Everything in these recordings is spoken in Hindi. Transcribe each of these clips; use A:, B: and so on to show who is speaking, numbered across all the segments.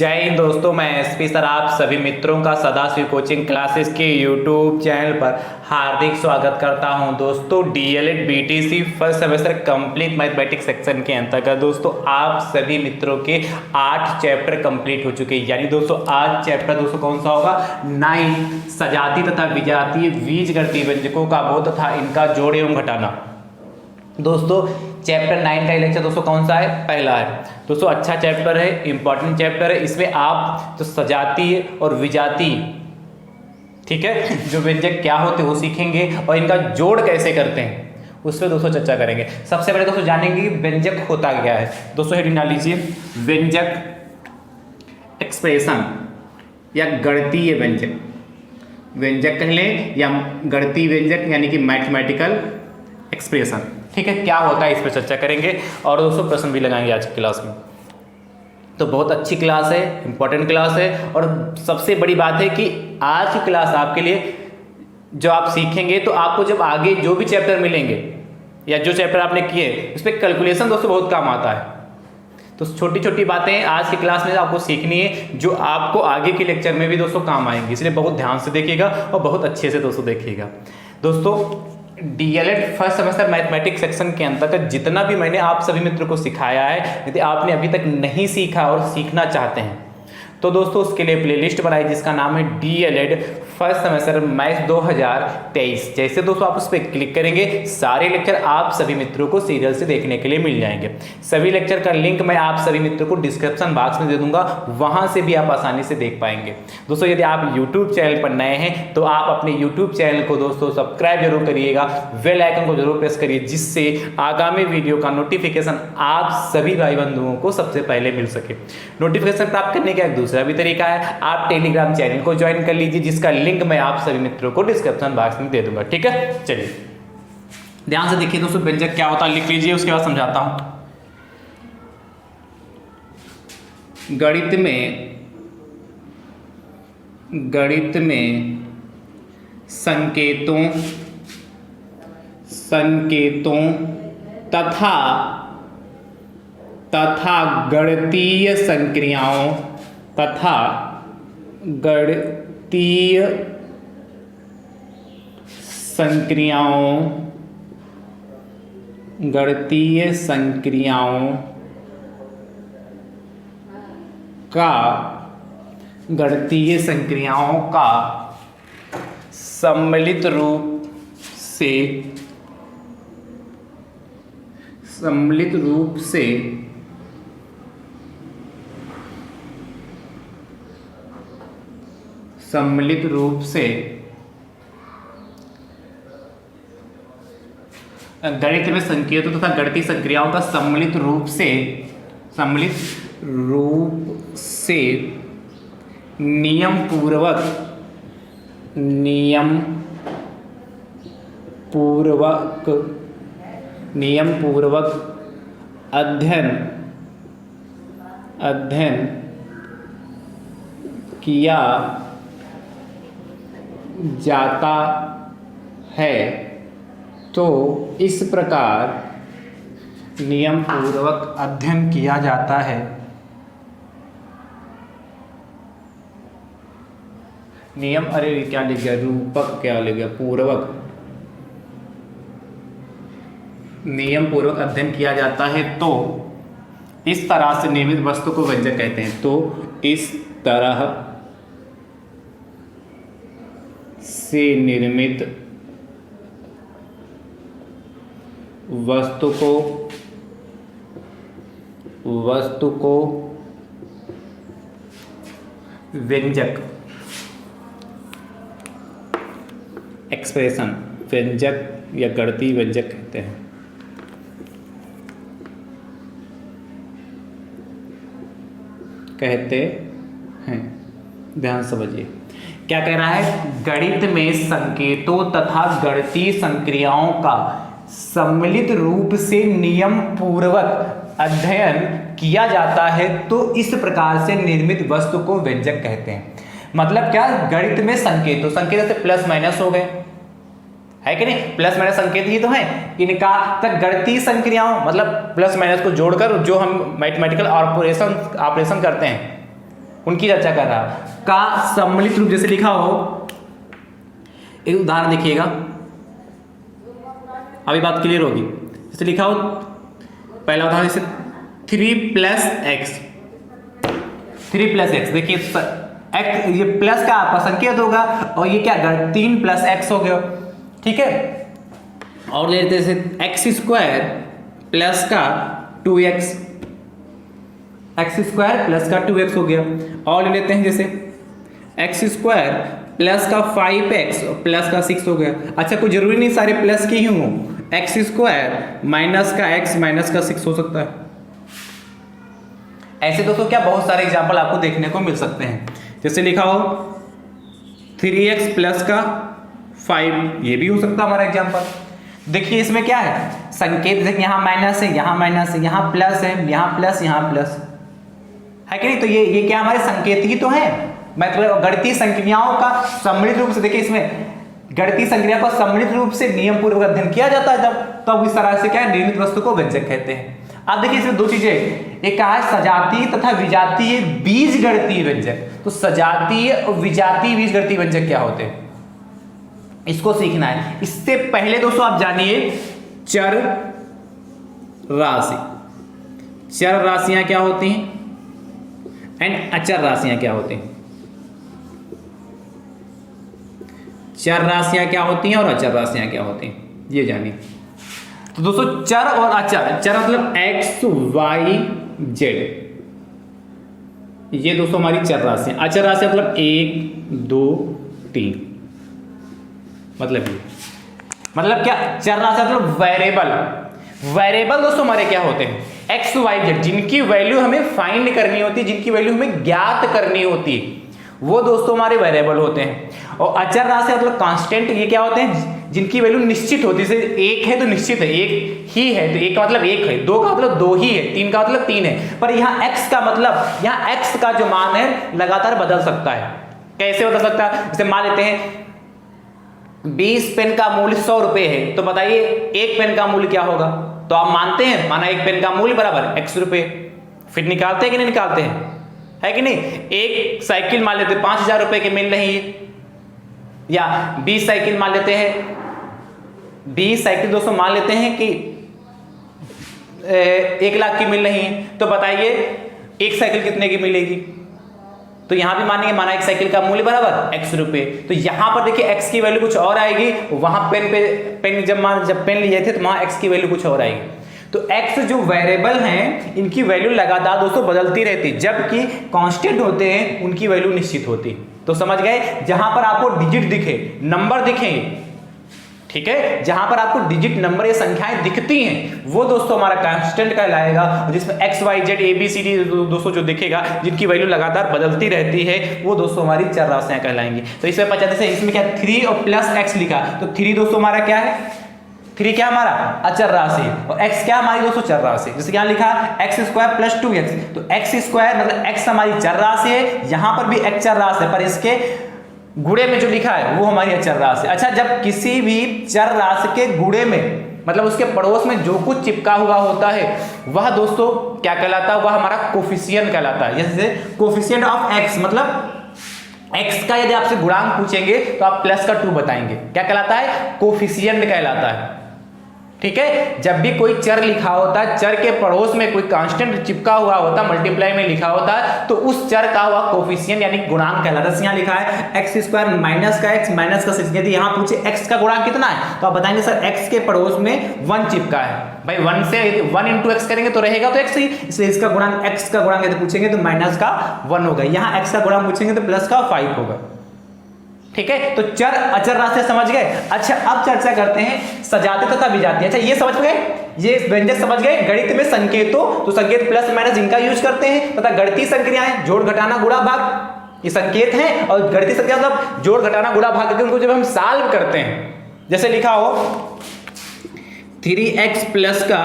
A: जय हिंद दोस्तों, मैं एसपी सर आप सभी मित्रों का सदाशिव कोचिंग क्लासेस के यूट्यूब चैनल पर हार्दिक स्वागत करता हूं। दोस्तों DElEd BTC first semester complete mathematics section के अंतर्गत दोस्तों आप सभी मित्रों के 8 चैप्टर कंप्लीट हो चुके हैं। यानी दोस्तों आज चैप्टर दोस्तों कौन सा होगा? 9 सजातीय तथा विजातीय बीजगणितीय व्यंजकों का बोध तथा इनका जोड़ एवं घटाना। दोस्तों चैप्टर 9 का लेक्चर दोस्तों कौन सा है? पहला है दोस्तों। अच्छा चैप्टर है, इंपॉर्टेंट चैप्टर है। इसमें आप जो सजातीय और विजातीय, ठीक है, जो व्यंजक क्या होते हैं वो सीखेंगे और इनका जोड़ कैसे करते हैं उस पर दोस्तों चर्चा करेंगे। सबसे पहले दोस्तों जानेंगे व्यंजक होता क्या है। दोस्तों हेडिंग डाल लीजिए, व्यंजक एक्सप्रेशन या गणितीय व्यंजक। व्यंजक कह लें या गणितीय व्यंजक यानी कि मैथमेटिकल एक्सप्रेशन, ठीक है। क्या होता है इस पर चर्चा करेंगे और दोस्तों प्रश्न भी लगाएंगे आज की क्लास में। तो बहुत अच्छी क्लास है, इंपॉर्टेंट क्लास है। और सबसे बड़ी बात है कि आज की क्लास आपके लिए जो आप सीखेंगे तो आपको जब आगे जो भी चैप्टर मिलेंगे या जो चैप्टर आपने किए उस पर कैलकुलेशन दोस्तों बहुत काम आता है। तो छोटी छोटी बातें आज की क्लास में आपको सीखनी है जो आपको आगे के लेक्चर में भी दोस्तों काम आएंगी, इसलिए बहुत ध्यान से देखिएगा और बहुत अच्छे से दोस्तों देखिएगा। दोस्तों DElEd first semester mathematics section के अंतर्गत जितना भी मैंने आप सभी मित्रों को सिखाया है, यदि आपने अभी तक नहीं सीखा और सीखना चाहते हैं तो दोस्तों उसके लिए प्लेलिस्ट बनाई जिसका नाम है डीएलएड फर्स्ट सेमेस्टर मैथ्स 2023। जैसे दोस्तों आप उस पर क्लिक करेंगे सारे लेक्चर आप सभी मित्रों को सीरियल से देखने के लिए मिल जाएंगे। सभी लेक्चर का लिंक मैं आप सभी मित्रों को डिस्क्रिप्शन बॉक्स में दे दूंगा, वहां से भी आप आसानी से देख पाएंगे। दोस्तों यदि आप यूट्यूब चैनल पर नए हैं तो आप अपने यूट्यूब चैनल को दोस्तों सब्सक्राइब जरूर करिएगा, बेल आइकन को जरूर प्रेस करिए जिससे आगामी वीडियो का नोटिफिकेशन आप सभी भाई बंधुओं को सबसे पहले मिल सके। नोटिफिकेशन प्राप्त करने का एक दूसरा भी तरीका है, आप टेलीग्राम चैनल को ज्वाइन कर लीजिए जिसका लिंक मैं आप सभी मित्रों को डिस्क्रिप्शन बॉक्स में दे दूंगा, ठीक है। चलिए ध्यान से देखिए दोस्तों, व्यंजक क्या होता है लिख लीजिए, उसके बाद समझाता हूं। गणित में संकेतों तथा गणितीय संक्रियाओं का सम्मिलित रूप से गणित में संकेतों तथा गणितीय संक्रियाओं का सम्मिलित रूप से नियम पूर्वक अध्ययन किया जाता है तो इस प्रकार नियम पूर्वक अध्ययन किया जाता है नियम, अरे क्या लिख गया, रूपक क्या लिख गया, पूर्वक, नियम पूर्वक अध्ययन किया जाता है तो इस तरह से निर्मित वस्तु को व्यंजक कहते हैं। तो इस तरह से निर्मित वस्तु को व्यंजक एक्सप्रेशन, व्यंजक या गणितीय व्यंजक कहते हैं। ध्यान समझिए क्या कह रहा है। गणित में संकेतों तथा गणितीय संक्रियाओं का सम्मिलित रूप से नियम पूर्वक अध्ययन किया जाता है तो इस प्रकार से निर्मित वस्तु को व्यंजक कहते हैं। मतलब क्या, गणित में संकेतों, संकेत से प्लस माइनस हो गए, है कि नहीं, प्लस माइनस संकेत ही तो है इनका। तक गणितीय संक्रियाओं मतलब प्लस माइनस को जोड़कर जो हम मैथमेटिकल ऑपरेशन करते हैं उनकी चर्चा कर रहा का सम्मिलित रूप जैसे लिखा हो, एक उदाहरण देखिएगा, अभी बात क्लियर होगी। जैसे लिखा हो पहला उदाहरण जैसे 3 + x, 3 + x, देखिए x ये प्लस का आपका संकेत होगा और ये क्या 3 + x हो गया, ठीक है। और ले लेते हैं x² प्लस का 2x, x² प्लस का 2x हो गया। और ले लेते हैं जैसे x² प्लस का 5x प्लस का 6 हो गया। अच्छा कोई जरूरी नहीं सारे प्लस के ही हों, x² माइनस का x माइनस का 6 हो सकता है। ऐसे दोस्तों क्या बहुत सारे एग्जाम्पल आपको देखने को मिल सकते हैं। जैसे लिखा हो 3x प्लस का 5, ये भी हो सकता है हमारा एग्जाम्पल। देखिए इसमें क्या है संकेत, देखिए यहाँ माइनस है, यहाँ माइनस है, यहाँ प्लस है, यहाँ प्लस, यहाँ प्लस है कि नहीं। तो ये क्या हमारे संकेत ही तो है, मतलब गणितीय संक्रियाओं का सम्मिलित रूप से, देखिए इसमें गणितीय संक्रिया का सम्मिलित रूप से नियम पूर्वक अध्ययन किया जाता है तब इस तरह से क्या है निर्मित वस्तु को व्यंजक कहते हैं। अब देखिए इसमें दो चीजें, एक कहा है सजातीय तथा विजातीय बीज गणितीय व्यंजक। तो सजातीय और विजातीय बीज गणितीय व्यंजक क्या होते हैं, इसको सीखना है। इससे पहले दोस्तों आप जानिए चर राशि, चर राशियां क्या होती हैं एंड अचर राशियां क्या होती हैं। चर राशियां क्या होती हैं और अचर राशियां क्या होती हैं, ये जानिए। तो दोस्तों चर और अचर, चर मतलब x, y, z, ये दोस्तों हमारी चर राशियां। अचर राशि मतलब 1, 2, 3, मतलब ये, मतलब क्या चर राशि मतलब वेरिएबल। वेरिएबल दोस्तों हमारे क्या होते हैं x, y, z, जिनकी वैल्यू हमें फाइंड करनी होती है, जिनकी वैल्यू हमें ज्ञात करनी होती है, वो दोस्तों हमारे वेरिएबल होते हैं। और अचर राशि मतलब कांस्टेंट, ये क्या होते हैं जिनकी वैल्यू निश्चित होती है। जैसे 1 है तो निश्चित है, 1 ही है तो 1 का मतलब 1 है, 2 का मतलब 2 ही है, 3 का मतलब 3 है। पर यहाँ x का मतलब, यहाँ x का जो मान है लगातार बदल सकता है। कैसे बदल सकता है, जैसे मान लेते हैं 20 पेन का मूल्य 100 रुपए है, तो बताइए 1 पेन का मूल्य क्या होगा। तो आप मानते हैं, माना 1 पेन का मूल्य बराबर x रुपए, फिर निकालते हैं कि नहीं निकालते हैं, है कि नहीं। एक साइकिल मान लेते 5000 रुपए के मिल रही है, या 20 साइकिल मान लेते हैं, 20 साइकिल दोस्तों मान लेते हैं कि 1 लाख की मिल रही है, तो बताइए एक साइकिल कितने की मिलेगी। तो यहां भी मानेंगे, माना एक साइकिल का मूल्य बराबर x रुपए, तो यहां पर देखिए x की वैल्यू कुछ और आएगी, वहां पेन जब पेन लिए थे तो वहां x की वैल्यू कुछ और आएगी। तो x जो वेरिएबल हैं इनकी वैल्यू लगातार दोस्तों बदलती रहती, जबकि कांस्टेंट होते हैं उनकी वैल्यू निश्चित होती। तो समझ गए, जहां पर आपको डिजिट दिखे, नंबर दिखे, ठीक है, जहां पर आपको डिजिट नंबर या संख्याएं दिखती हैं वो दोस्तों हमारा कांस्टेंट कहलाएगा। जिसमें x, y, z, a, b, c, d दोस्तों जो दिखेगा जिनकी वैल्यू लगातार बदलती रहती है वो दोस्तों हमारी चर राशियां कहलाएंगी। तो इसमें 50 से इसमें क्या 3 और प्लस x लिखा, तो 3 दोस्तों हमारा क्या है, 3 क्या हमारा अचर राशि और x क्या हमारी दोस्तों चर राशि। जैसे क्या लिखा x² + 2x, तो x² मतलब x हमारी चर राशि है, यहां पर भी x चर राशि है, पर इसके गुणे में जो लिखा है वो हमारी अचर राशि। अच्छा, जब किसी भी चर राशि के गुणे में मतलब उसके पड़ोस में जो कुछ चिपका हुआ होता है वह दोस्तों क्या कहलाता है, वह हमारा कोफिशिएंट कहलाता है। जैसे कोफिशिएंट ऑफ x, मतलब x का यदि आपसे गुणांक पूछेंगे तो आप प्लस का 2 बताएंगे, क्या कहलाता है, कोफिशिएंट कहलाता है। ठीक है, जब भी कोई चर लिखा होता है, चर के पड़ोस में कोई कांस्टेंट चिपका हुआ होता है, मल्टीप्लाई में लिखा होता है, तो उस चर का हुआ कोफिशिएंट यानी गुणांक कहलाता है। यहाँ लिखा है x² माइनस का x माइनस का 6, यदि यहाँ पूछे x का गुणांक कितना है तो आप बताएंगे सर x के पड़ोस में 1 चिपका है। भाई 1 से 1 × x करेंगे तो रहेगा तो x ही, इसलिए इसका गुणांक x का गुणांक यदि पूछेंगे तो माइनस का 1 होगा, यहाँ x का गुणांक पूछेंगे तो प्लस का 5 होगा। ठीक है, तो चर अचर राशि समझ गए। अच्छा, अब चर्चा करते हैं सजातीय तथा विजातीय। अच्छा, ये समझ गए, ये व्यंजक समझ गए। गणित में संकेतों, तो संकेत प्लस माइनस इनका यूज करते हैं, तथा गणितीय संक्रियाएं जोड़ घटाना गुणा भाग ये संकेत हैं, और गणितीय संख्या मतलब जोड़ घटाना गुणा भाग करके उनको जब हम सॉल्व करते हैं, जैसे लिखा हो 3x प्लस का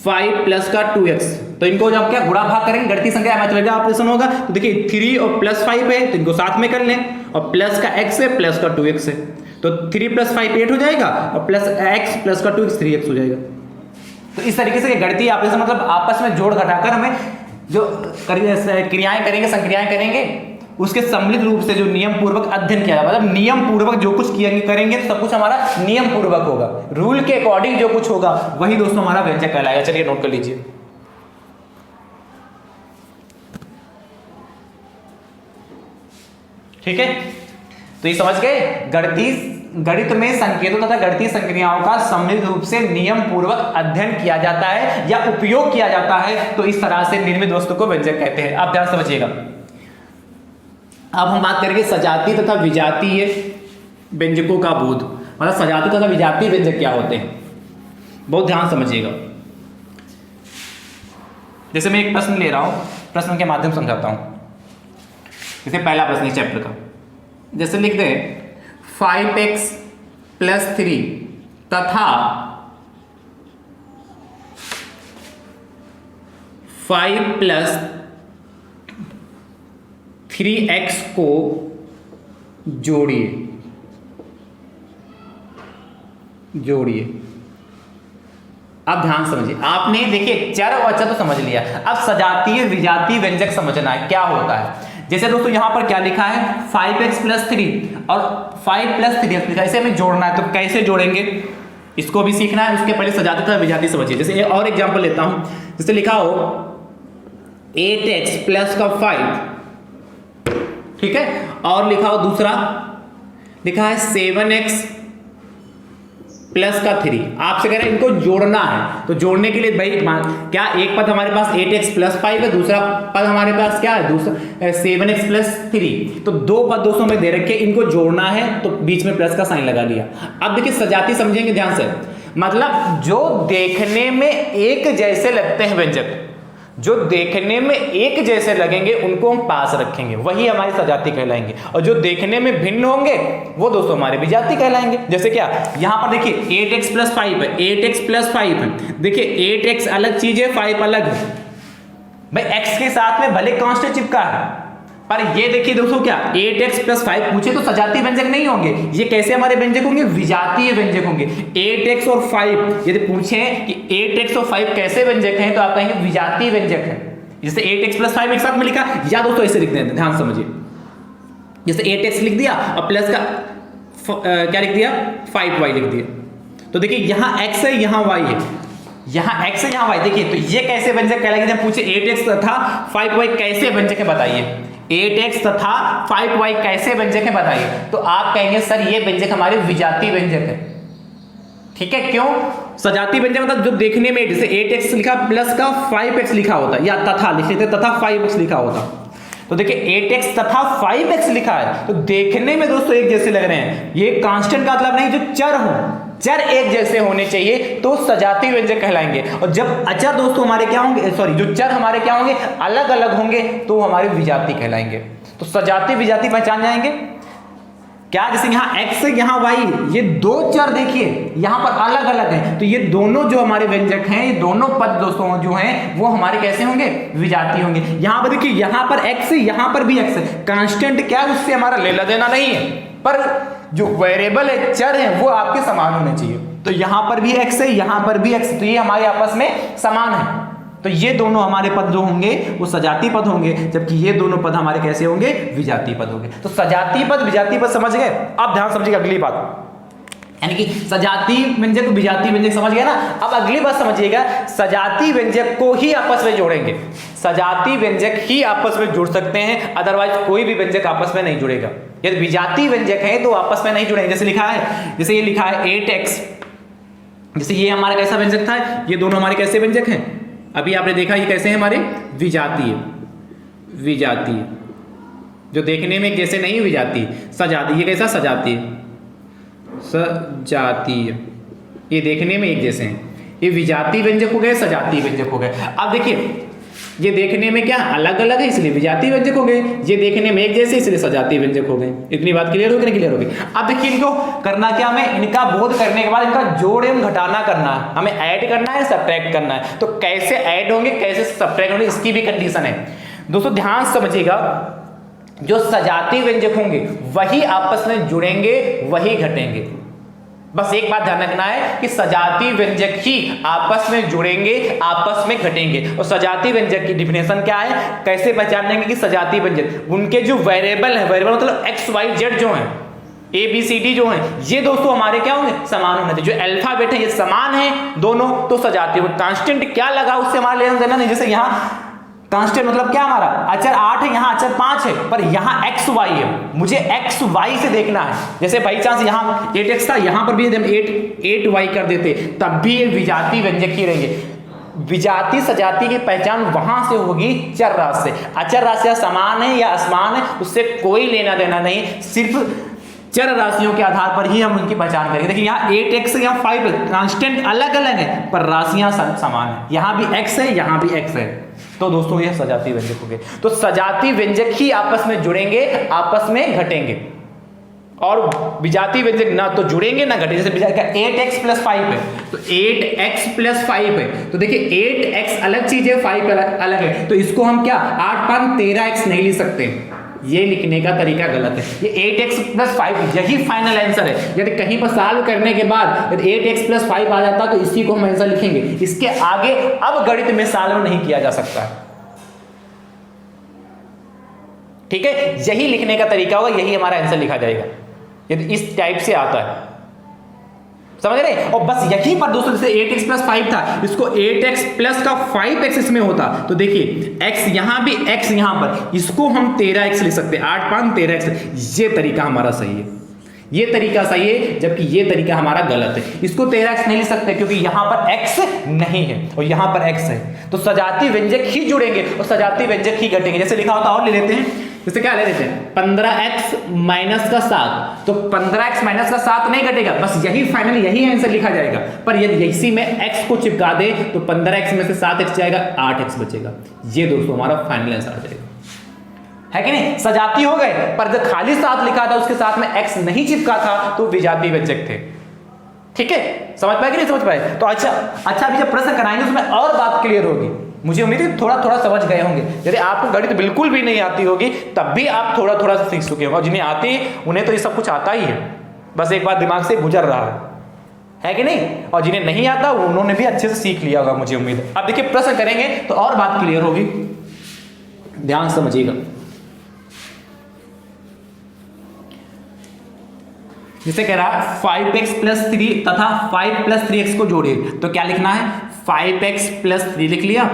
A: 5 प्लस का 2x, तो इनको जब क्या गुणा भाग करेंगे गणितीय संख्या हमें चलेगा ऑपरेशन होगा। तो देखिए 3 और प्लस 5 है तो इनको साथ में कर लें, और प्लस का x है प्लस का 2x है, तो 3 + 5 8 हो जाएगा, और प्लस x प्लस का 2x 3x हो जाएगा। तो इस तरीके से गणितीय ऑपरेशन मतलब आपस में जोड़ घटाकर हमें जो क्रियाएं करेंगे, संक्रियाएं करेंगे, उसके सम्मिलित रूप से जो नियम पूर्वक अध्ययन किया जाए, मतलब नियम पूर्वक जो कुछ करेंगे तो सब कुछ हमारा नियम पूर्वक होगा, रूल के अकॉर्डिंग जो कुछ होगा वही दोस्तों हमारा व्यंजक कहलाएगा। चलिए नोट कर लीजिए। ठीक है, तो ये समझ गए, गणित में संकेतों तथा गणितीय संक्रियाओं का सम्मिलित रूप से नियम पूर्वक अध्ययन किया जाता है या उपयोग किया जाता है, तो इस तरह से निर्मित वस्तु को व्यंजक कहते हैं। आप ध्यान समझिएगा। अब हम बात करेंगे सजातीय तथा विजातीय व्यंजकों का बोध, मतलब सजातीय तथा विजातीय व्यंजक क्या होते हैं, बहुत ध्यान समझिएगा। जैसे मैं एक प्रश्न ले रहा हूं, प्रश्न के माध्यम से समझाता हूं। जैसे पहला प्रश्न इस चैप्टर का, जैसे लिख दे 5x + 3 तथा 5 + 3x को जोड़िए। अब ध्यान समझिए, आपने देखिए चर और अचर तो समझ लिया, अब सजातीय विजातीय व्यंजक समझना है क्या होता है। जैसे दोस्तों यहां पर क्या लिखा है, 5x + 3 और 5 + 3x लिखा है, इसे हमें जोड़ना है, तो कैसे जोड़ेंगे इसको भी सीखना है। उसके पहले सजातीय तथा विजातीय समझिए। जैसे और एग्जांपल लेता हूं, जैसे लिखा हो 8x + 5, ठीक है, और लिखा हो दूसरा, लिखा है 7x + 3। आपसे कह रहे हैं इनको जोड़ना है, तो जोड़ने के लिए भाई क्या एक पद हमारे पास 8x + 5 है, दूसरा पद हमारे पास क्या है, दूसरा 7x + 3, तो दो पद दोस्तों में दे रखे, इनको जोड़ना है तो बीच में प्लस का साइन लगा लिया। अब देखिए सजातीय समझेंगे ध्यान से, मतलब जो देखने में एक जैसे लगते हैं व्यंजक, जो देखने में एक जैसे लगेंगे उनको हम पास रखेंगे, वही हमारी सजातीय कहलाएंगे, और जो देखने में भिन्न होंगे वो दोस्तों हमारे विजातीय कहलाएंगे। जैसे क्या, यहां पर देखिए 8x + 5 है, 8x + 5 है, देखिए 8x अलग चीज है, 5 अलग है, भाई x के साथ में भले कांस्टेंट चिपका है, पर ये देखिए दोस्तों क्या 8x + 5 पूछे तो सजातीय व्यंजक नहीं होंगे, ये कैसे हमारे व्यंजक होंगे, विजातीय व्यंजक होंगे। 8x और 5 यदि पूछे कि 8x और 5 कैसे व्यंजक हैं, तो आप कहेंगे विजातीय व्यंजक है। जैसे 8x + 5 एक साथ में लिखा, या दोस्तों ऐसे लिख देते हैं, ध्यान समझिए। जैसे 8x लिख दिया और प्लस का क्या लिख दिया, 5y लिख दिया, तो देखिए यहां x है, यहां y है, यहां x है, यहां y, देखिए तो ये कैसे व्यंजक कहलाएंगे। जब पूछे 8x तथा 5y कैसे व्यंजक है बताइए, 8x तथा 5y कैसे व्यंजक है बताइए, तो आप कहेंगे सर ये व्यंजक हमारे विजातीय व्यंजक है। ठीक है, क्यों, सजातीय व्यंजक मतलब जो देखने में, जैसे 8x लिखा प्लस का 5x लिखा होता, या तथा लिख लेते तथा 5x लिखा होता, तो देखिए 8x तथा 5x लिखा है, तो देखने में दोस्तों एक जैसे लग रहे हैं। ये कांस्टेंट का मतलब नहीं, जो चर हो, चर एक जैसे होने चाहिए तो सजातीय व्यंजक कहलाएंगे, और जब अचर दोस्तों हमारे क्या होंगे, सॉरी जो चर हमारे क्या होंगे, अलग अलग होंगे, तो हमारे विजातीय कहलाएंगे। तो सजातीय विजातीय पहचान जाएंगे क्या, जैसे यहाँ x है, यहाँ y, ये दो चर देखिए यहाँ पर अलग अलग हैं, तो ये दोनों जो हमारे व्यंजक हैं, ये दोनों पद दोस्तों जो हैं वो हमारे कैसे होंगे, विजातीय होंगे। यहाँ पर देखिए यहाँ पर x है, यहाँ पर भी x है, कांस्टेंट क्या है उससे हमारा लेना देना नहीं है, पर जो वेरिएबल है, चर है, वो आपके समान होने चाहिए। तो यहाँ पर भी x है, यहाँ पर भी x, तो ये हमारे आपस में समान है, तो ये दोनों हमारे पद जो होंगे वो सजातीय पद होंगे, जबकि ये दोनों पद हमारे कैसे होंगे, विजातीय पद होंगे। तो सजातीय पद विजातीय पद समझ गए। अब ध्यान समझिएगा अगली बात, यानी कि सजातीय व्यंजक विजातीय व्यंजक समझ गया ना। अब अगली बात समझिएगा, सजातीय व्यंजक को ही आपस में जोड़ेंगे, सजातीय व्यंजक ही आपस में जुड़ सकते हैं, अदरवाइज कोई भी व्यंजक आपस में नहीं जुड़ेगा। यदि विजातीय व्यंजक है तो आपस में नहीं जुड़ेंगे। जैसे लिखा है, जैसे ये लिखा है 8x, जैसे ये हमारा कैसा व्यंजक था, ये दोनों हमारे कैसे व्यंजक हैं, अभी आपने देखा ये कैसे हैं हमारे, विजातीय, विजातीय, जो देखने में जैसे नहीं विजातीय, सजातीय, ये कैसा सजातीय, सजातीय, ये देखने में एक जैसे हैं, ये विजातीय व्यंजक हो गए, सजातीय व्यंजक हो गए। अब देखिए ये देखने में क्या अलग अलग है इसलिए विजातीय व्यंजक हो गए, ये देखने में एक जैसे इसलिए सजातीय व्यंजक हो गए। इतनी बात क्लियर हो गई, क्लियर हो गई। अब देखिए इनको करना क्या, हमें इनका बोध करने के बाद इनका जोड़ एवं घटाना करना है, हमें ऐड करना है, सब्ट्रैक्ट करना है। तो कैसे ऐड होंगे कैसे सब्ट्रैक्ट होंगे इसकी भी कंडीशन है दोस्तों, ध्यान समझिएगा। जो सजातीय व्यंजक होंगे वही आपस में जुड़ेंगे, वही घटेंगे, बस एक बात ध्यान रखना है कि सजातीय व्यंजक ही आपस में जुड़ेंगे, आपस में घटेंगे। और सजातीय व्यंजक की डिफिनेशन क्या है, कैसे पहचान लेंगे कि सजातीय व्यंजक, उनके जो वेरिएबल है, वेरिएबल मतलब एक्स वाई जेड जो है, ए बी सी डी जो है, ये दोस्तों हमारे क्या होंगे, समान होने चाहिए। जो अल्फाबेट है ये समान है दोनों, तो सजातीय। कांस्टेंट क्या लगा उससे हमारा लेना देना नहीं। जैसे यहाँ कांस्टेंट मतलब क्या, हमारा अचर 8 है, यहाँ अचर 5 है, पर यहाँ एक्स वाई है, मुझे एक्स वाई से देखना है। जैसे बाई चांस यहाँ 8x था, यहाँ पर भी हम 8y कर देते, तब भी ये विजातीय व्यंजक ही रहेंगे। विजातीय सजातीय की पहचान वहां से होगी चर राशि से। अचर राशियां समान है या असमान है उससे कोई लेना देना नहीं, सिर्फ चर राशियों के आधार पर ही हम उनकी पहचान करेंगे। देखिए यहाँ 8x यहाँ 5 है, कांस्टेंट अलग अलग है पर राशियां समान है, यहाँ भी x है यहाँ भी x है, तो दोस्तों ये सजातीय व्यंजक हो गए। तो सजातीय व्यंजक ही आपस में जुड़ेंगे, आपस में घटेंगे, और विजातीय व्यंजक ना तो जुड़ेंगे ना घटेंगे। जैसे 8x + 5 है तो 8x + 5 है, तो देखिए 8x अलग चीज है, 5 अलग है, तो इसको हम क्या 8 5 13x नहीं लिख सकते, ये लिखने का तरीका गलत है। ये 8x + 5 यही फाइनल आंसर है। यदि कहीं पर सॉल्व करने के बाद यदि 8x + 5 आ जाता तो इसी को हम आंसर लिखेंगे, इसके आगे अब गणित में सॉल्व नहीं किया जा सकता है, ठीक है। यही लिखने का तरीका होगा, यही हमारा आंसर लिखा जाएगा यदि इस टाइप से आता है, समझ रहे। और बस यहीं पर दोस्तों जैसे 8x + 5 था, इसको 8x + का 5x इसमें होता, तो देखिए x यहां भी x यहां पर, इसको हम 13x लिख सकते हैं, 8 5 13x। ये तरीका हमारा सही है, ये तरीका सही है, जबकि ये तरीका हमारा गलत है। इसको 13x नहीं लिख सकते क्योंकि यहां पर x नहीं है और यहां पर x है, तो सजातीय व्यंजक ही जुड़ेंगे और सजातीय व्यंजक ही घटेंगे। जैसे लिखा होता और ले लेते हैं, जैसे क्या ले लेते हैं 15x - 7, तो 15x - 7 नहीं घटेगा, बस यही फाइनल यही आंसर लिखा जाएगा। पर यदि इसी में x को चिपका दे तो 15x में से 7x जाएगा, 8x बचेगा। ये दोस्तों हमारा फाइनल आंसर आ जाएगा, है कि नहीं। सजातीय हो गए, पर जब खाली 7 लिखा था उसके साथ में x नहीं चिपका था तो विजातीय व्यंजक थे, ठीक है। समझ पाए कि नहीं समझ पाए। तो अच्छा अभी जब प्रश्न कराएंगे उसमें और बात क्लियर होगी। मुझे उम्मीद है थोड़ा थोड़ा समझ गए होंगे। यदि आपको गणित बिल्कुल भी नहीं आती होगी तब भी आप थोड़ा थोड़ा सीख चुके होंगे, और जिन्हें आती है उन्हें तो ये सब कुछ आता ही है, बस एक बार दिमाग से गुजर रहा है कि नहीं। और जिन्हें नहीं आता उन्होंने भी अच्छे से सीख लिया होगा, मुझे उम्मीद है। अब देखिए प्रश्न करेंगे तो और बात क्लियर होगी, ध्यान समझिएगा। जिसे कह रहा है 5x + 3 तथा 5 + 3x को जोड़िए, तो क्या लिखना है 5x + 3 लिख लिया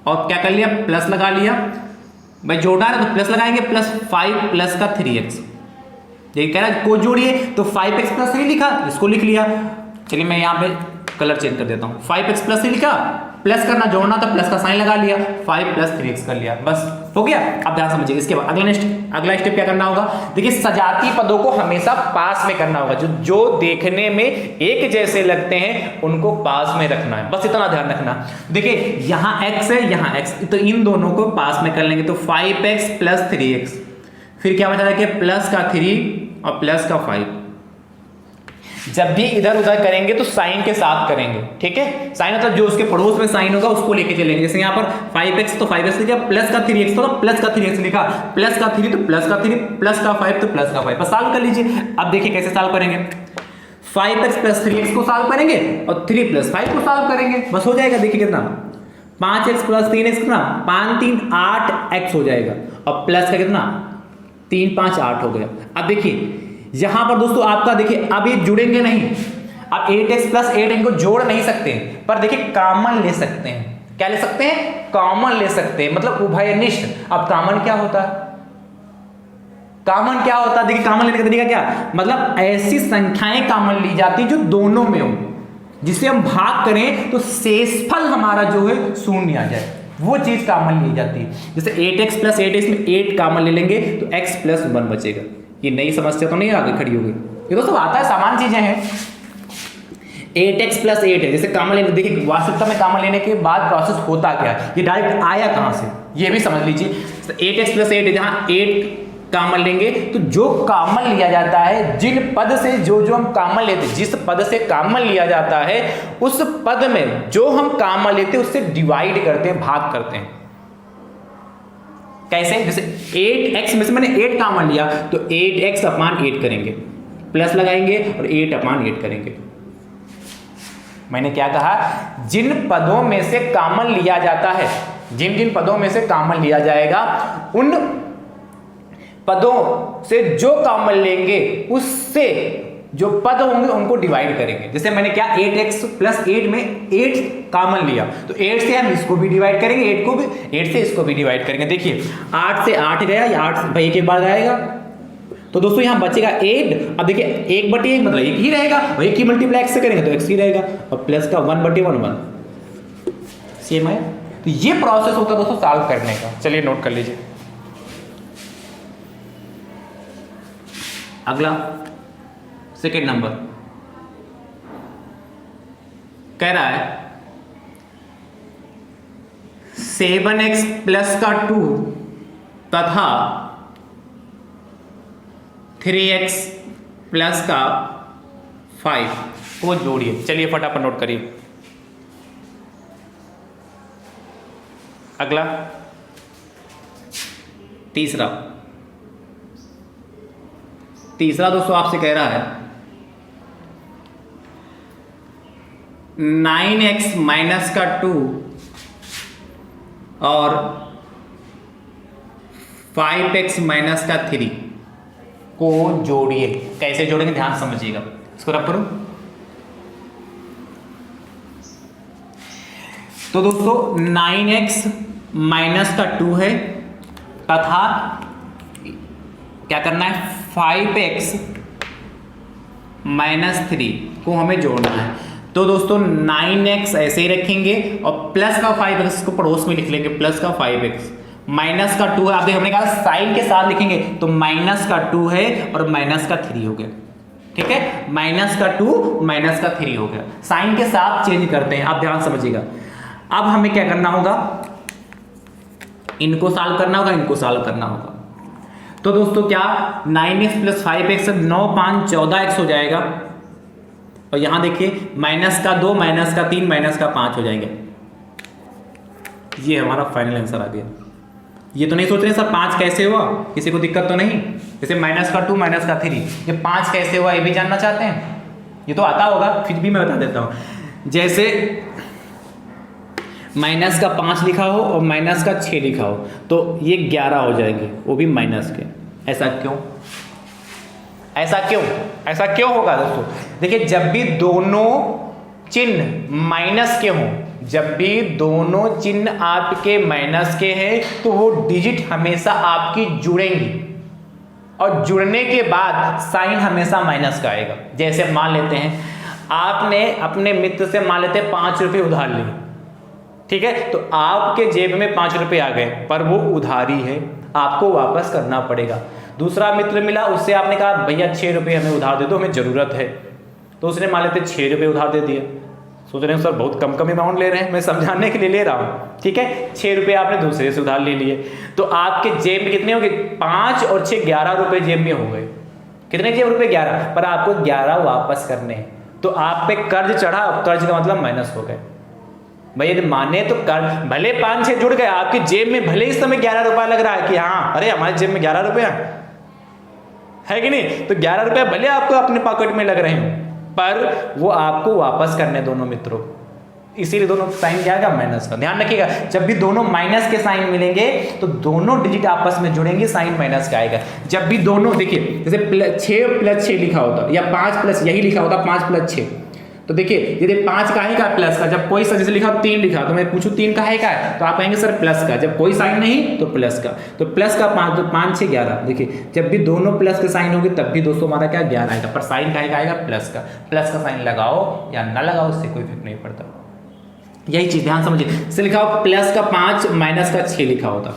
A: और क्या कर लिया प्लस लगा लिया, भाई जोड़ना है तो प्लस लगाएंगे, +5 + का 3x, ये कह रहा है को जोड़िए, तो 5x + 3 लिखा, इसको लिख लिया। चलिए मैं यहाँ पे कलर चेंज कर देता हूँ, 5x + 3 लिखा, प्लस करना जोड़ना था, प्लस का साइन लगा लिया, 5 + 3x कर लिया, बस हो गया। अब ध्यान समझिए, इसके बाद अगला स्टेप क्या करना होगा। देखिए सजातीय पदों को हमेशा पास में करना होगा, जो देखने में एक जैसे लगते हैं उनको पास में रखना है, बस इतना ध्यान रखना। देखिए यहाँ x है यहाँ x, तो इन दोनों को पास में कर लेंगे, तो 5x + 3x, फिर क्या बचा देखिए प्लस का 3 और प्लस का 5। जब भी इधर उधर करेंगे तो साइन के साथ करेंगे, ठीक है। साइन मतलब जो उसके पड़ोस में साइन होगा उसको लेके चलेंगे। जैसे यहाँ पर 5x तो 5x लिखा, प्लस का 3x तो प्लस का 3x लिखा, प्लस का 3 तो प्लस का 3, प्लस का 5 तो प्लस का 5, बस सॉल्व कर लीजिए। अब देखिए कैसे सॉल्व करेंगे, 5x + 3x को सॉल्व करेंगे और 3 + 5 को सॉल्व करेंगे, बस हो जाएगा। देखिए कितना 5x + 3x कितना 5 3 8x हो जाएगा, और प्लस का कितना 3 5 8 हो गया। अब देखिए यहां पर दोस्तों आपका देखिए अब ये जुड़ेंगे नहीं, अब 8x + 8 इनको जोड़ नहीं सकते, पर देखिए कॉमन ले सकते हैं। क्या ले सकते हैं, कॉमन ले सकते हैं, मतलब उभयनिष्ठ। अब कॉमन क्या होता है, कॉमन क्या होता है, देखिए कॉमन लेने का तरीका क्या, मतलब ऐसी संख्याएं कॉमन ली जाती जो दोनों में हो, जिसे हम भाग करें तो शेषफल हमारा जो है शून्य आ जाए, वो चीज कॉमन ली जाती है। जैसे 8x + 8 इसमें 8 कॉमन ले लेंगे तो x + 1 बचेगा। ये नई समस्या तो नहीं आगे खड़ी हो गई, ये तो सब आता है, सामान्य चीजें हैं। 8x + 8 है, जैसे कॉमन लेने, देखिए वास्तविकता में कॉमन लेने के बाद प्रोसेस होता क्या है, ये डायरेक्ट आया कहां से, ये भी समझ लीजिए। 8x + 8 है, जहां 8 कॉमन लेंगे तो जो कॉमन लिया जाता है, जिन पद से जो हम कॉमन लेते हैं, जिस पद से कॉमन लिया जाता है उस पद में जो हम कॉमन लेते हैं उससे डिवाइड करते हैं, भाग करते हैं। कैसे, जैसे 8x में से मैंने 8 कॉमन लिया तो 8x/8 करेंगे, प्लस लगाएंगे और 8/8 करेंगे। मैंने क्या कहा, जिन पदों में से कॉमन लिया जाता है, जिन जिन पदों में से कॉमन लिया जाएगा उन पदों से जो कॉमन लेंगे उससे जो पद होंगे उनको डिवाइड करेंगे। जैसे मैंने क्या 8x + 8 में 8 कॉमन लिया तो 8 से हम इसको भी डिवाइड करेंगे, 8 को भी 8 से इसको भी डिवाइड करेंगे। देखिए 8 से 8 गया, या 8 भाई एक बार आएगा तो दोस्तों यहाँ बचेगा 8। अब देखिए 1/1 मतलब 1 ही रहेगा, और 1 की मल्टीप्लाई x से करेंगे तो x ही रहेगा, और प्लस का 1/1 1 सेम है। तो ये प्रोसेस होता है दोस्तों सॉल्व करने का। चलिए नोट कर लीजिए। अगला सेकेंड नंबर कह रहा है 7x + 2 तथा 3x + 5 को जोड़िए। चलिए फटाफट नोट करिए। अगला तीसरा दोस्तों आपसे कह रहा है 9x - 2 और 5x - 3 को जोड़िए। कैसे जोड़ेंगे ध्यान समझिएगा, इसको रब करो। तो दोस्तों 9x - 2 है तथा क्या करना है 5x - 3 को हमें जोड़ना है। तो दोस्तों 9x ऐसे ही रखेंगे और प्लस का 5x को पड़ोस में लिख लेंगे, प्लस का 5x माइनस का 2 है। आप देखिए हमने कहा साइन के साथ लिखेंगे तो माइनस का 2 है और माइनस का 3 हो गया। ठीक है, माइनस का 2 माइनस का 3 हो गया। साइन के साथ चेंज करते हैं, आप ध्यान समझिएगा। अब हमें क्या करना होगा, इनको सॉल्व करना होगा, इनको सॉल्व करना होगा। तो दोस्तों क्या 9x + 5x 9 5 14x हो जाएगा, और यहां देखिए माइनस का 2 माइनस का 3 माइनस का 5 हो जाएंगे। ये हमारा फाइनल आंसर आ गया। ये तो नहीं सोच रहे सर 5 कैसे हुआ, किसी को दिक्कत तो नहीं? जैसे माइनस का 2 माइनस का 3, ये 5 कैसे हुआ ये भी जानना चाहते हैं? ये तो आता होगा, फिर भी मैं बता देता हूं। जैसे माइनस का 5 लिखा हो और माइनस का 6 लिखा हो तो ये 11 हो जाएंगे, वो भी माइनस के। ऐसा क्यों? ऐसा क्यों? ऐसा क्यों होगा दोस्तों? देखिए जब भी दोनों चिन्ह माइनस के हों, जब भी दोनों चिन्ह आपके माइनस के हैं तो वो डिजिट हमेशा आपकी जुड़ेंगी, और जुड़ने के बाद साइन हमेशा माइनस का आएगा। जैसे मान लेते हैं आपने अपने मित्र से मान लेते हैं 5 रुपये उधार लिए, ठीक है, तो आपके जेब में 5 रुपये आ गए पर वो उधारी है, आपको वापस करना पड़ेगा। दूसरा मित्र मिला, उससे आपने कहा भैया 6 रुपये हमें उधार दे दो, हमें ज़रूरत है, तो उसने मान लेते 6 रुपये उधार दे दिया। सोच रहे हैं सर बहुत कम कम अमाउंट ले रहे हैं, मैं समझाने के लिए ले रहा हूँ, ठीक है। 6 रुपये आपने दूसरे से उधार ले लिए, तो आपके जेब में कितने हो गए? 5 और 6 11 रुपये जेब में हो गए। कितने जेब रुपये? 11, पर आपको 11 वापस करने हैं, तो आप पे कर्ज चढ़ा, कर्ज का मतलब माइनस हो गए। भाई यदि माने तो कर्ज भले 5-6 जुड़ गए, आपकी जेब में भले इस समय 11 रुपया लग रहा है कि हाँ अरे हमारे जेब में 11 रुपया है कि नहीं, तो 11 रुपया भले आपको अपने पॉकेट में लग रहे हो, पर वो आपको वापस करने दोनों मित्रों, इसीलिए दोनों साइन क्या आएगा? माइनस का। ध्यान रखिएगा जब भी दोनों माइनस के साइन मिलेंगे तो दोनों डिजिट आपस में जुड़ेंगे, साइन माइनस का आएगा। जब भी दोनों देखिए जैसे 6 + 6 लिखा होता या 5 प्लस यही लिखा होता 5 + 6, तो देखिए यदि 5 का है का प्लस का, जब कोई जैसे लिखा 3 लिखा तो मैं पूछूं 3 का है का है, तो आप कहेंगे सर प्लस का, जब कोई साइन नहीं तो प्लस का, तो प्लस का 5 तो 5 6 11। देखिए जब भी दोनों प्लस के साइन होंगे तब भी दोस्तों हमारा क्या 11 आएगा, पर साइन का आएगा प्लस का। प्लस का साइन लगाओ या ना लगाओ उससे कोई फर्क नहीं पड़ता, यही चीज ध्यान समझिए। इससे लिखा हो प्लस का 5 माइनस का 6 लिखा होता,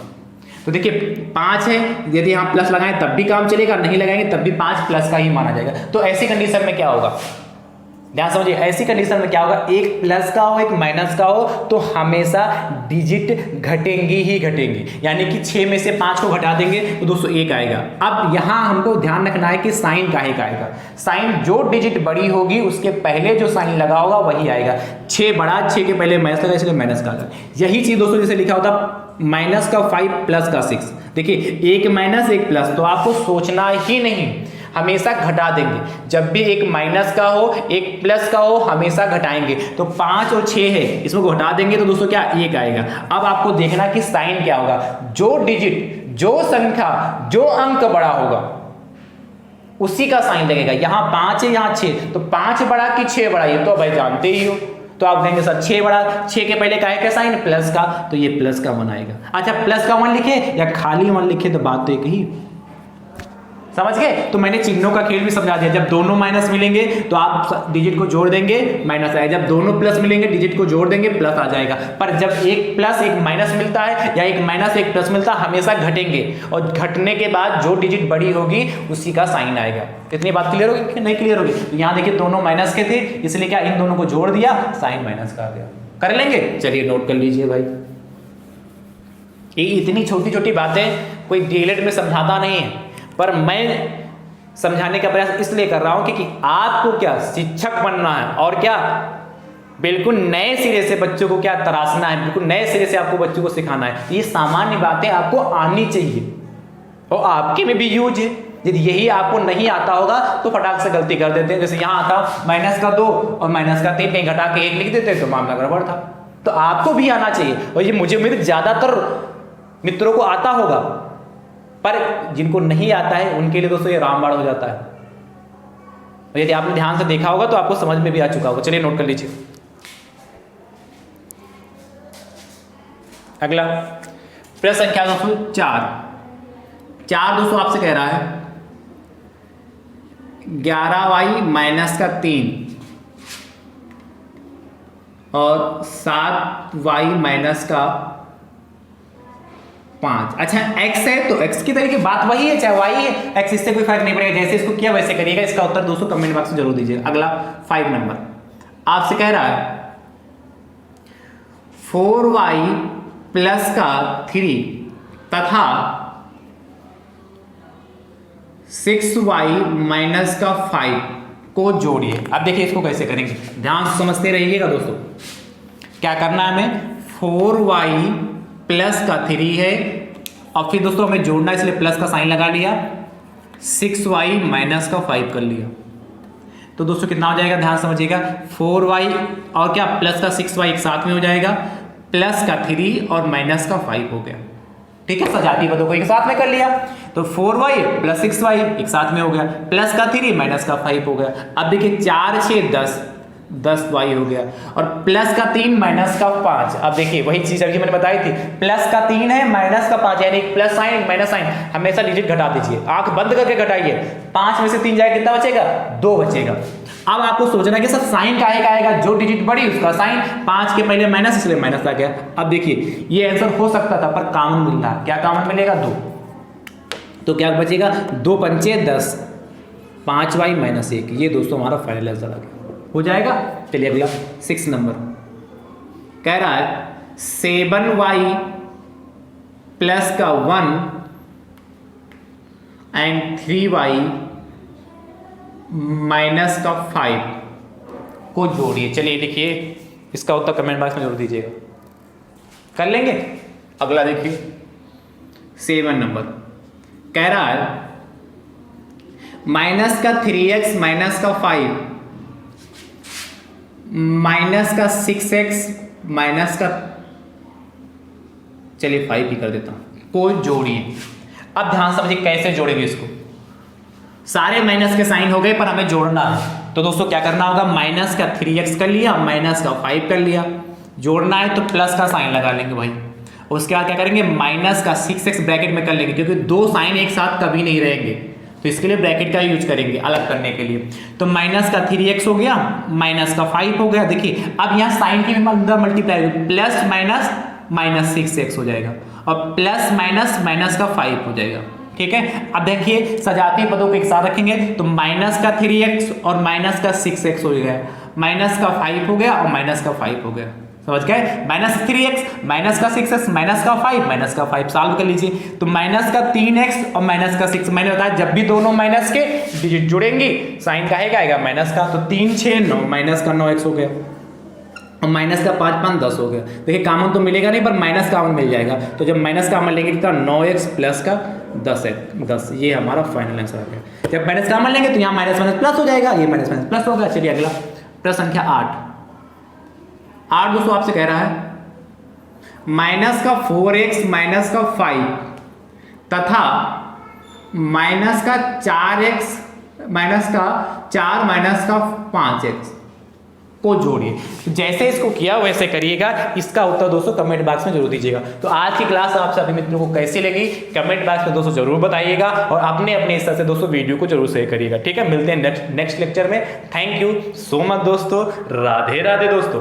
A: तो देखिए 5 है, यदि यहाँ प्लस लगाएं तब भी काम चलेगा, नहीं लगाएंगे तब भी 5 प्लस का ही माना जाएगा। तो ऐसी कंडीशन में क्या होगा, ध्यान समझिए, ऐसी कंडीशन में क्या होगा, एक प्लस का हो एक माइनस का हो तो हमेशा डिजिट घटेंगी ही घटेंगी, यानी कि 6 में से 5 को घटा देंगे तो दोस्तों 1 आएगा। अब यहां हमको ध्यान रखना है कि साइन काहे का आएगा, साइन जो डिजिट बड़ी होगी उसके पहले जो साइन लगा होगा वही आएगा। 6 बड़ा, 6 के पहले माइनस लगा इसलिए माइनस का आएगा। यही चीज दोस्तों जैसे लिखा होता माइनस का 5 प्लस का 6, देखिए एक माइनस एक प्लस, तो आपको सोचना ही नहीं, हमेशा घटा देंगे। जब भी एक माइनस का हो एक प्लस का हो हमेशा घटाएंगे। तो 5 और 6 है, इसको घटा देंगे तो दोस्तों क्या 1 आएगा। अब आपको देखना कि साइन क्या होगा, जो डिजिट, जो संख्या, जो अंक बड़ा होगा उसी का साइन लगेगा। यहां 5 है यहाँ 6, तो 5 बड़ा कि 6 बड़ा, ये तो भाई जानते ही हो। तो आप कहेंगे सर 6 बड़ा, 6 के पहले का है क्या साइन, प्लस का, तो ये प्लस का 1 आएगा। अच्छा प्लस का 1 लिखे या खाली 1 लिखे तो बात तो एक ही, समझ गए। तो मैंने चिन्हों का खेल भी समझा दिया। जब दोनों माइनस मिलेंगे तो आप डिजिट को जोड़ देंगे माइनस आएगा, जब दोनों प्लस मिलेंगे डिजिट को जोड़ देंगे प्लस आ जाएगा। पर जब एक प्लस एक माइनस मिलता है या एक माइनस एक प्लस मिलता है हमेशा घटेंगे, और घटने के बाद जो डिजिट बड़ी होगी उसी का साइन आएगा। इतनी बात क्लियर होगी कि नहीं क्लियर होगी। तो यहाँ देखिए दोनों माइनस के थे, इसलिए क्या इन दोनों को जोड़ दिया, साइन माइनस का आ गया। कर लेंगे, चलिए नोट कर लीजिए भाई। ये इतनी छोटी छोटी बातें कोई डीएलएड में समझाता नहीं है, पर मैं समझाने का प्रयास इसलिए कर रहा हूं कि आपको क्या शिक्षक बनना है, और क्या बिल्कुल नए सिरे से बच्चों को क्या तराशना है, बिल्कुल नए सिरे से आपको बच्चों को सिखाना है। ये सामान्य बातें आपको आनी चाहिए और आपके में भी यूज है। यदि यही आपको नहीं आता होगा तो फटाक से गलती कर देते हैं। जैसे यहाँ आता माइनस का 2 और माइनस का 3 घटा के 1 लिख देते तो मामला गड़बड़ था। तो आपको भी आना चाहिए, और ये मुझे उम्मीद ज्यादातर मित्रों को आता होगा, पर जिनको नहीं आता है उनके लिए दोस्तों ये रामबाण हो जाता है। और यदि आपने ध्यान से देखा होगा तो आपको समझ में भी आ चुका होगा। चलिए नोट कर लीजिए। अगला प्रश्न संख्या दोस्तों 4 दोस्तों आपसे कह रहा है 11y माइनस का 3 और 7y माइनस का 5। अच्छा x है तो x की तरीके बात वही है, चाहे y है x, इससे कोई फर्क नहीं पड़ेगा। जैसे इसको किया वैसे करिएगा। इसका उत्तर दोस्तों कमेंट बॉक्स में जरूर दीजिएगा। अगला 5 नंबर आपसे कह रहा है 4y प्लस का 3 तथा 6y माइनस का 5 को जोड़िए। अब देखिए इसको कैसे करेंगे, ध्यान से समझते रहिएगा दोस्तों। क्या करना है हमें, 4y प्लस का 3 है और फिर दोस्तों हमें जोड़ना है इसलिए प्लस का साइन लगा लिया, 6y माइनस का 5 कर लिया। तो दोस्तों कितना हो जाएगा, ध्यान समझिएगा, 4y और क्या प्लस का 6y एक साथ में हो जाएगा, प्लस का 3 और माइनस का 5 हो गया। ठीक है, सजातीय पदों को एक साथ में कर लिया। तो 4y प्लस 6y एक साथ में हो गया, प्लस का 3 माइनस का 5 हो गया। अब देखिए 4 6 10y हो गया, और प्लस का 3 माइनस का 5। अब देखिए वही चीज अभी मैंने बताई थी, प्लस का 3 है माइनस का 5, यानी एक प्लस साइन एक माइनस साइन, हमेशा डिजिट घटा दीजिए, आंख बंद करके घटाइए। 5 में से 3 जाए कितना बचेगा, 2 बचेगा। अब आपको सोचना कि सर साइन काहे का आएगा, जो डिजिट बड़ी उसका साइन, 5 के पहले माइनस इसलिए माइनस आ गया। अब देखिए ये आंसर हो सकता था पर कॉमन मिल रहा है, क्या कॉमन मिलेगा, 2। तो क्या बचेगा, 2 पंचे 10, 5y माइनस 1। ये दोस्तों हमारा फाइनल आंसर आ गया, हो जाएगा। चलिए अगला 6 नंबर कह रहा है 7y प्लस का 1 एंड 3y माइनस का 5 को जोड़िए। चलिए लिखिए, इसका उत्तर कमेंट बॉक्स में जरूर दीजिएगा। कर लेंगे। अगला देखिए 7 नंबर कह रहा है माइनस का 3x माइनस का 5 माइनस का 6x माइनस का, चलिए 5 ही कर देता हूं, को जोड़िए। अब ध्यान समझिए कैसे जोड़ेंगे इसको। सारे माइनस के साइन हो गए पर हमें जोड़ना है, तो दोस्तों क्या करना होगा, माइनस का 3x कर लिया, माइनस का 5 कर लिया। जोड़ना है तो प्लस का साइन लगा लेंगे भाई। उसके बाद क्या करेंगे, माइनस का 6x ब्रैकेट में कर लेंगे, क्योंकि 2 साइन एक साथ कभी नहीं रहेंगे, तो इसके लिए ब्रैकेट का यूज करेंगे अलग करने के लिए। तो माइनस का 3x हो गया, माइनस का 5 हो गया। देखिए अब यहाँ साइन की अंदर multiply, plus minus minus 6x हो जाएगा, और प्लस माइनस माइनस का 5 हो जाएगा। ठीक है, अब देखिए सजातीय पदों को एक साथ रखेंगे, तो माइनस का 3x और माइनस का 6x हो गया, माइनस का 5 हो गया और माइनस का 5 हो गया। समझ गए, माइनस 3x माइनस का 6x माइनस का 5 माइनस का 5 सॉल्व कर लीजिए। तो माइनस का 3x और माइनस का 6, मैंने बताया जब भी दोनों माइनस के डिजिट जुड़ेंगे साइन का आएगा माइनस का। तो 3 6 9 माइनस का 9x हो गया, और माइनस का 5 5 10 हो गया। देखिए कॉमन तो मिलेगा नहीं पर माइनस कॉमन मिल जाएगा, तो जब माइनस कॉमन लेंगे तो 9x प्लस का 10 ये हमारा फाइनल आंसर आ गया। जब माइनस कॉमन लेंगे तो यहाँ माइनस माइनस प्लस हो जाएगा, ये माइनस माइनस प्लस होगा। चलिए अगला प्रश्न संख्या 8 दोस्तों आपसे कह रहा है माइनस का 4x माइनस का 5 तथा माइनस का 4x माइनस का 4 माइनस का 5x को जोड़िए। जैसे इसको किया वैसे करिएगा। इसका उत्तर दोस्तों कमेंट बॉक्स में जरूर दीजिएगा। तो आज की क्लास आप सभी मित्रों को कैसी लगी कमेंट बॉक्स में दोस्तों जरूर बताइएगा और अपने अपने हिस्से से दोस्तों वीडियो को जरूर शेयर करिएगा। ठीक है, मिलते हैं नेक्स्ट लेक्चर में। थैंक यू सो मच दोस्तों। राधे राधे दोस्तों।